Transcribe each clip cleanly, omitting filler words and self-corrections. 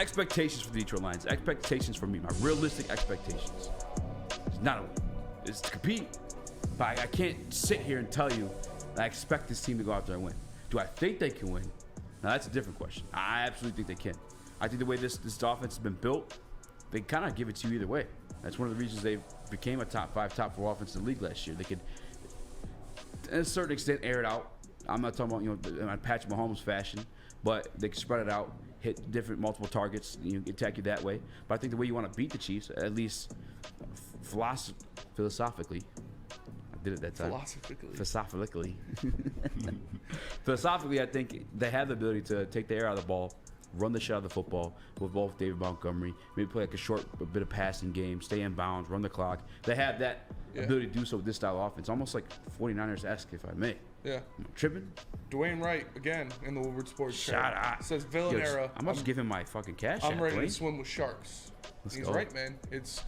expectations for the Detroit Lions, expectations for me, my realistic expectations, it's not a win. It's to compete. But I can't sit here and tell you that I expect this team to go out there and win. Do I think they can win? Now, that's a different question. I absolutely think they can. I think the way this offense has been built, they kind of give it to you either way. That's one of the reasons they became a top 5, top 4 offense in the league last year. They could, to a certain extent, air it out. I'm not talking about, in Patrick Mahomes fashion, but they can spread it out, hit different multiple targets, attack you that way. But I think the way you want to beat the Chiefs, at least philosophically, I did it that time. Philosophically, I think they have the ability to take the air out of the ball, run the shot of the football with both David Montgomery, maybe play like a bit of passing game, stay in bounds, run the clock. They have that ability to do so with this style of offense, almost like 49ers-esque, if I may. Yeah. Tripping? Dwayne Wright, again, in the Woodward Sports Shout out. Says villain era. I must give him my fucking cash. I'm ready to swim with sharks. He's right, man. It's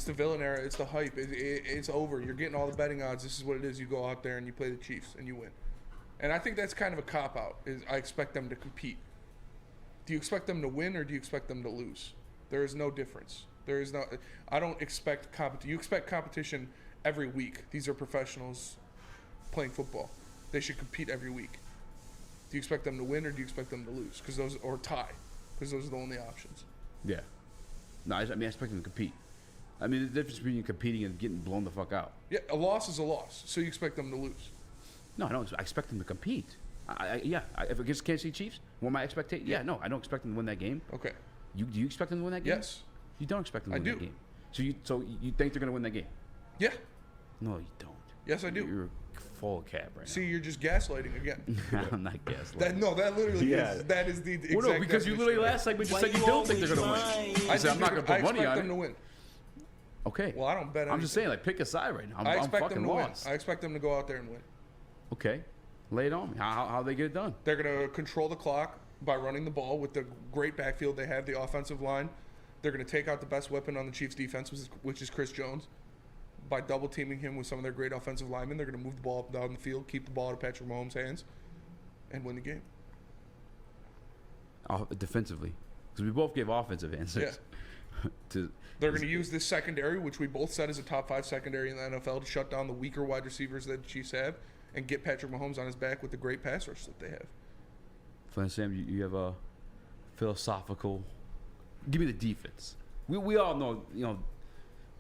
the villain era. It's the hype. It's over. You're getting all the betting odds. This is what it is. You go out there and you play the Chiefs and you win. And I think that's kind of a cop-out. I expect them to compete. Do you expect them to win or do you expect them to lose? There is no difference. There is no. I don't expect competition. You expect competition every week. These are professionals playing football. They should compete every week. Do you expect them to win or do you expect them to lose? Or tie, because those are the only options. Yeah. No, I expect them to compete. I mean, the difference between competing and getting blown the fuck out. Yeah, a loss is a loss, so you expect them to lose. No, I don't. I expect them to compete. If against Kansas City Chiefs, what my expectation? Yeah, no, I don't expect them to win that game. Okay. Do you expect them to win that game? Yes. You don't expect them to win that game. So you think they're going to win that game? Yeah. No, you don't. Yes, I do. You're full of cap right now. See, you're just gaslighting again. I'm not gaslighting. That literally is. That is the exact well, no, because you literally last segment just said you don't think they're going to win. I said I'm not going to put money on it. I expect them to win. Okay. Well, I don't bet anything. I'm just saying, like, pick a side right now. I expect them to lost. win. I expect them to go out there and win. Okay. Lay it on me. How they get it done? They're going to control the clock by running the ball with the great backfield they have, the offensive line. They're going to take out the best weapon on the Chiefs' defense, which is Chris Jones. By double-teaming him with some of their great offensive linemen, they're going to move the ball up down the field, keep the ball out of Patrick Mahomes' hands, and win the game. Defensively. Because we both gave offensive answers. Yeah. They're going to use this secondary, which we both said is a top 5 secondary in the NFL, to shut down the weaker wide receivers that the Chiefs have and get Patrick Mahomes on his back with the great pass rush that they have. Flynn, Sam, you have a philosophical... Give me the defense. We all know,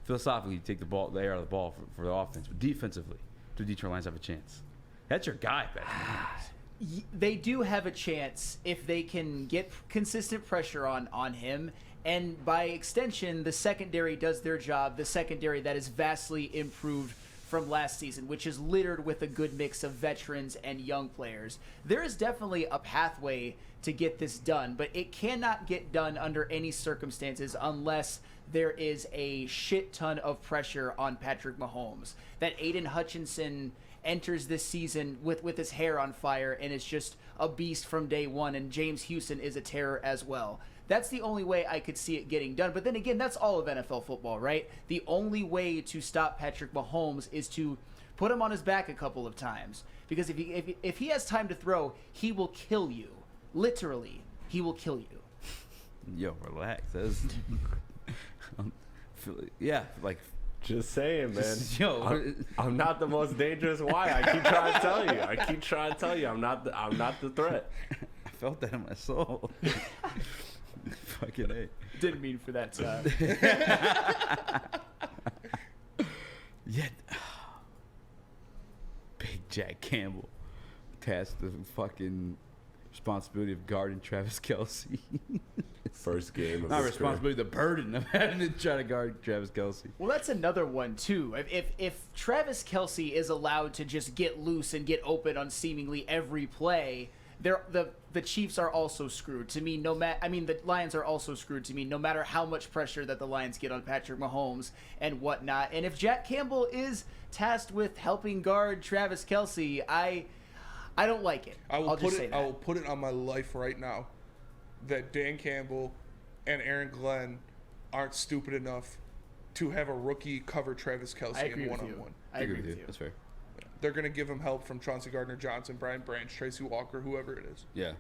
philosophically, you take the air out of the ball for the offense, but defensively, do Detroit Lions have a chance? That's your guy, Patrick. They do have a chance if they can get consistent pressure on him, and by extension, the secondary does their job. The secondary that is vastly improved from last season, which is littered with a good mix of veterans and young players. There is definitely a pathway to get this done, but it cannot get done under any circumstances unless there is a shit ton of pressure on Patrick Mahomes. That Aiden Hutchinson enters this season with his hair on fire and is just a beast from day one, and James Houston is a terror as well. That's the only way I could see it getting done. But then again, that's all of NFL football, right? The only way to stop Patrick Mahomes is to put him on his back a couple of times. Because if he has time to throw, he will kill you. Literally, he will kill you. Yo, relax. Yeah, like... Just saying, man. Yo, I'm not the most dangerous. Why? I keep trying to tell you. I'm not the threat. I felt that in my soul. Fucking A. Didn't mean for that time. Yeah. Big Jack Campbell tasked the fucking responsibility of guarding Travis Kelce. First game of not his responsibility, the burden of having to try to guard Travis Kelce. Well, that's another one too. If Travis Kelce is allowed to just get loose and get open on seemingly every play, the Chiefs are also screwed. To me, the Lions are also screwed. To me, no matter how much pressure that the Lions get on Patrick Mahomes and whatnot. And if Jack Campbell is tasked with helping guard Travis Kelce, I don't like it. I will put it on my life right now that Dan Campbell and Aaron Glenn aren't stupid enough to have a rookie cover Travis Kelce in one-on-one. I agree with you. That's fair. They're going to give him help from Chauncey Gardner-Johnson, Brian Branch, Tracy Walker, whoever it is. Yeah.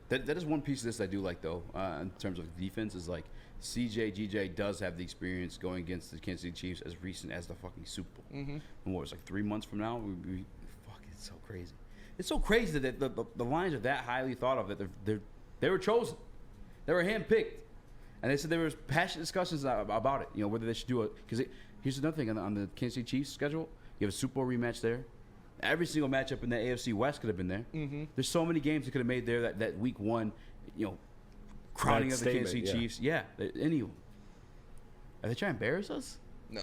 That is one piece of this I do like, though, in terms of defense, is like GJ does have the experience going against the Kansas City Chiefs as recent as the fucking Super Bowl. Mm-hmm. And what was like 3 months from now? Fuck, it's so crazy. It's so crazy that the Lions are that highly thought of that they were chosen, they were handpicked, and they said there was passionate discussions about it. You know, whether they should do it, because here's another thing on the Kansas City Chiefs schedule. You have a Super Bowl rematch there. Every single matchup in the AFC West could have been there. Mm-hmm. There's so many games that could have made there that week one, you know, crowning of the Kansas City Chiefs. Yeah, any of them. Are they trying to embarrass us? No.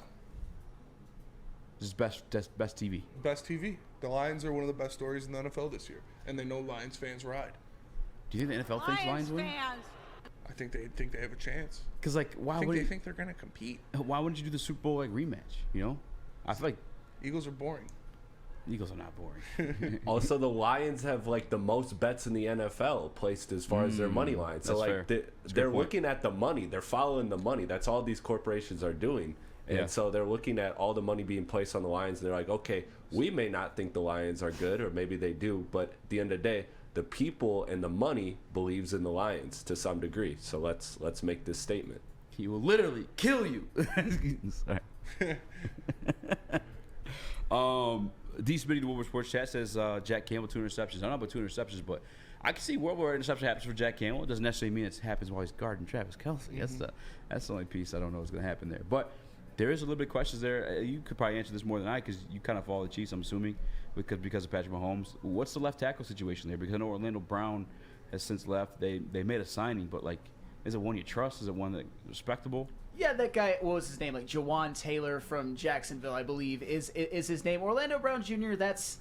This is best TV. Best TV. The Lions are one of the best stories in the NFL this year, and they know Lions fans ride. Do you think the NFL thinks Lions win? I think they have a chance. Because like, why would they think they're gonna compete? Why wouldn't you do the Super Bowl like rematch? You know, I feel like Eagles are boring. Eagles are not boring. Also, the Lions have like the most bets in the NFL placed as far as their money line. So like they're looking at the money. They're following the money. That's all these corporations are doing. And so they're looking at all the money being placed on the Lions. And they're like, okay, we may not think the Lions are good, or maybe they do. But at the end of the day, the people and the money believes in the Lions to some degree. So let's make this statement. He will literally kill you. Sorry. D. Smitty, the Woodward Sports Chat, says Jack Campbell 2 interceptions. I don't know about 2 interceptions, but I can see where interception happens for Jack Campbell. It doesn't necessarily mean it happens while he's guarding Travis Kelce. Mm-hmm. That's the only piece I don't know what's going to happen there. But there is a little bit of questions there. You could probably answer this more than I, because you kind of follow the Chiefs, I'm assuming, because of Patrick Mahomes. What's the left tackle situation there? Because I know Orlando Brown has since left. They made a signing, but like, is it one you trust? Is it one that's respectable? Yeah, that guy, what was his name? Like Jawan Taylor from Jacksonville, I believe, is his name. Orlando Brown Jr., that's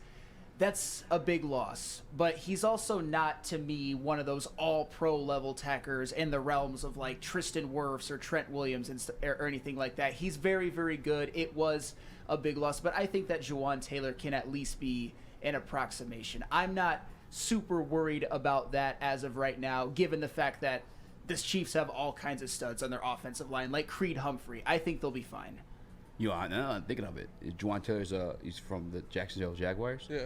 a big loss. But he's also not, to me, one of those all-pro level tackers in the realms of like Tristan Wirfs or Trent Williams or anything like that. He's very, very good. It was a big loss, but I think that Jawan Taylor can at least be an approximation. I'm not super worried about that as of right now, given the fact that this Chiefs have all kinds of studs on their offensive line, like Creed Humphrey. I think they'll be fine. You know, I'm thinking of it. Jawan Taylor's he's from the Jacksonville Jaguars. Yeah.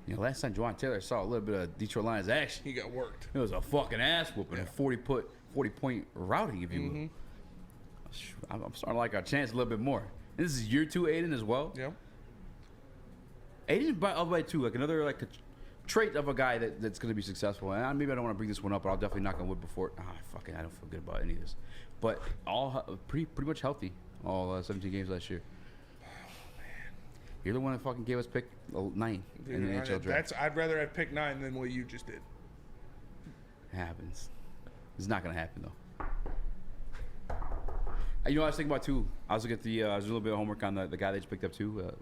You know, last time Jawan Taylor saw a little bit of Detroit Lions action, he got worked. It was a fucking ass whooping, a 40-point routing, if you will. I'm starting to like our chance a little bit more. And this is year 2 Aiden as well. Yeah. Aiden, by the way, too, like another like a trait of a guy that's going to be successful. And maybe I don't want to bring this one up, but I'll definitely knock on wood before. I don't feel good about any of this. But all pretty much healthy all 17 games last year. Oh man, you're the one that fucking gave us pick 9 in the NHL draft. I'd rather have picked 9 than what you just did. It happens. It's not going to happen though. You know what I was thinking about too? I was looking at I was doing a little bit of homework on the guy they just picked up too,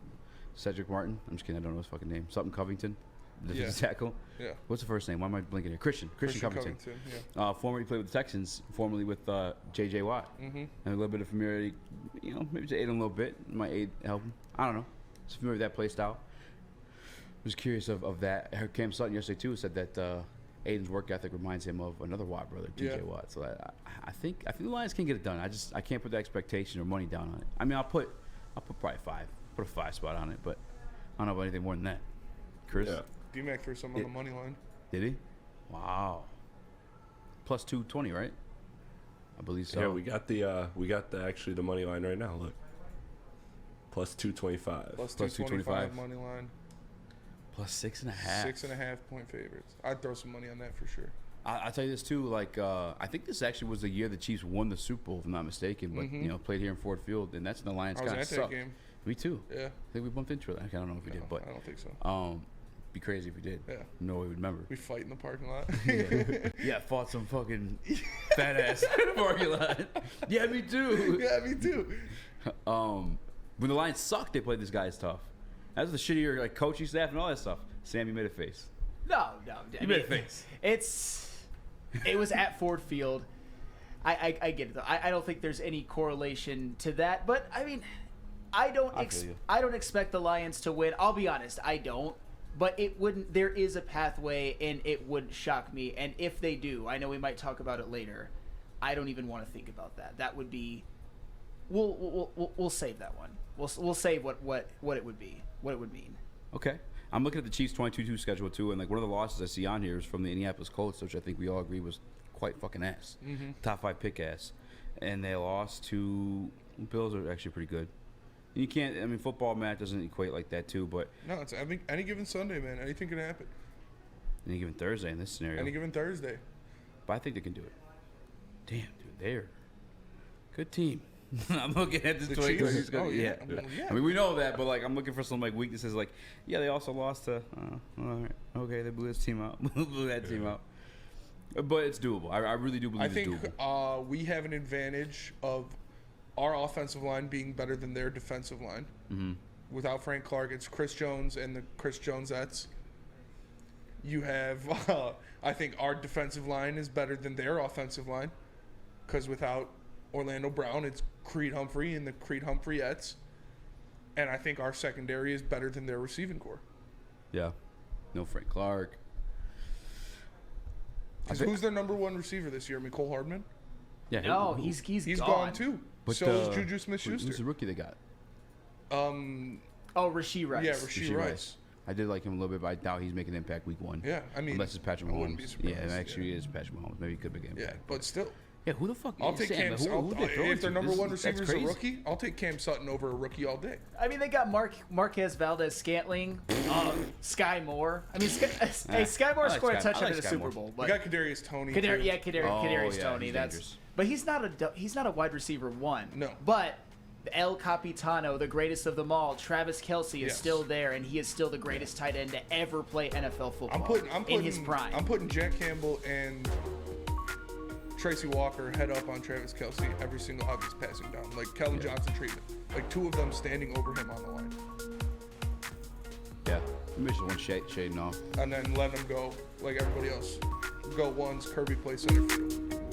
Cedric Martin. I'm just kidding. I don't know his fucking name. Something Covington. The defensive tackle. Yeah. What's the first name? Why am I blinking here? Christian Covington. Yeah. Formerly played with the Texans. Formerly with J.J. Watt. Mm-hmm. And a little bit of familiarity. You know, maybe to aid him a little bit. Might aid help him. I don't know. Just familiar with that play style. I was curious of that. I heard Cam Sutton yesterday too said that Aiden's work ethic reminds him of another Watt brother, J.J. Watt. So I think the Lions can get it done. I can't put the expectation or money down on it. I mean, I'll put probably 5. Put a 5 spot on it, but I don't know about anything more than that. Chris. Yeah. D-Mac threw some on the money line. Did he? Wow. Plus 220, right? I believe so. Yeah, we got the money line right now. Look, plus 225. Plus 225 money line. Plus 6.5. 6.5 point favorites. I'd throw some money on that for sure. I'll tell you this too. Like, I think this actually was the year the Chiefs won the Super Bowl, if I'm not mistaken. But you know, played here in Ford Field, and that's when the Lions kind of sucked. Game. Me too. Yeah. I think we bumped into it. I don't know if we did, but I don't think so. Be crazy if we did. Yeah. No way we'd remember. We fight in the parking lot. Yeah, fought some fucking fat ass in the parking lot. Yeah, me too. Yeah, me too. When the Lions sucked, they played these guys tough. That's the shittier like coaching staff and all that stuff. Sam, you made a face. No. You made a face. It was at Ford Field. I get it though. I don't think there's any correlation to that. But I mean, I don't expect the Lions to win. I'll be honest, I don't. But it wouldn't. There is a pathway, and it wouldn't shock me. And if they do, I know we might talk about it later. I don't even want to think about that. That would be. We'll save that one. We'll save what it would be. What it would mean. Okay. I'm looking at the Chiefs' 22-2 schedule too, and like one of the losses I see on here is from the Indianapolis Colts, which I think we all agree was quite fucking ass. Mm-hmm. Top 5 pick ass, and they lost to Bills are actually pretty good. You can't. I mean, football math doesn't equate like that too, but no, it's any given Sunday, man. Anything can happen. Any given Thursday in this scenario. Any given Thursday. But I think they can do it. Damn, dude, they're good team. I'm looking at this The 22. Chiefs? Oh, yeah. Yeah. Yeah. I mean, we know that, but like, I'm looking for some like weaknesses. Like, yeah, they also lost to. All right, okay, they blew this team out, blew that team out. But it's doable. I really do believe it's doable. I think we have an advantage of our offensive line being better than their defensive line. Mm-hmm. Without Frank Clark, it's Chris Jones and the Chris Jonesettes. You have, I think our defensive line is better than their offensive line. Because without Orlando Brown, it's Creed Humphrey and the Creed Humphreyettes. And I think our secondary is better than their receiving core. Yeah. No Frank Clark. Because who's their number one receiver this year? Mecole Hardman? Yeah. No, he's gone too. But so is Juju Smith-Schuster. Who's the rookie they got? Oh, Rasheed Rice. Yeah, Rasheed Rice. I did like him a little bit, but I doubt he's making an impact week 1. Yeah, I mean, unless it's Patrick I wouldn't be Mahomes. surprised, Yeah, it actually is Patrick Mahomes. Maybe he could make an impact. Yeah, but still. Yeah, who the fuck? I'll take Sam, Cam. who they throwing If their to? number one receiver That's is a crazy. rookie, I'll take Cam Sutton over a rookie all day. I mean, they got Marquez Valdez-Scantling, Sky Moore. I mean, Sky Moore I like scored a Sky- I touchdown like in the Sky Super Moore. Bowl. We But got Kadarius Toney. too. Kadarius yeah, Toney. he's That's. dangerous. But he's not a wide receiver 1. No. But El Capitano, the greatest of them all, Travis Kelce is Yes. still there, and he is still the greatest tight end to ever play NFL football. I'm putting in his prime. I'm putting Jack Campbell and Tracy Walker head up on Travis Kelce every single time he's passing down, like Kellen Johnson treatment, like 2 of them standing over him on the line, Yeah. Maybe just one shading off. and then let him go like everybody else. Go ones, Kirby play center field.